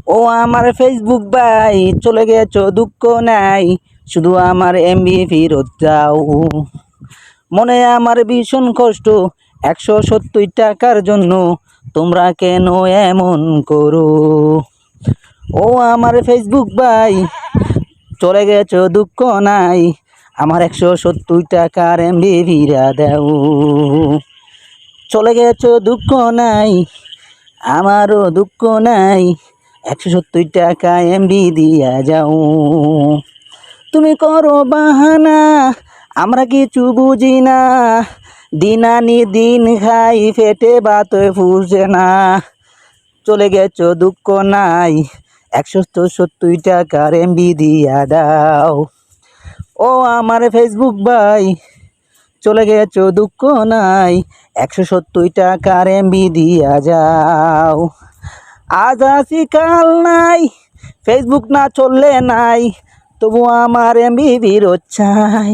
ও আমার ফেসবুক ভাই, চলে গেছো দুঃখ নাই, শুধু আমার এমবি ফেরত দাও। মনে আমার ভীষণ কষ্ট 170 টাকার জন্য, তোমরা কেন এমন করো? ও আমার ফেসবুক ভাই, চলে গেছো দুঃখ নাই, আমার 170 টাকার এমবি ফিরা দাও। চলে গেছো দুঃখ নাই, আমারও দুঃখ নাই, 170 টাকা এমবি দিয়া যাও। তুমি করো বাহানা, আমরা কিছু বুঝি না, দিন আনি দিন খাই, পেটে ভাত ফুরছে না। চলে গেছো দুঃখ নাই, 170 টাকার এমবি দিয়া দাও। ও আমার ফেসবুক ভাই, চলে গেছো দুঃখ নাই, 170 টাকার এমবি দিয়া যাও। আজ আসি কাল নাই, ফেসবুক না চললে নাই, তবু আমার এমবি ফেরত চাই।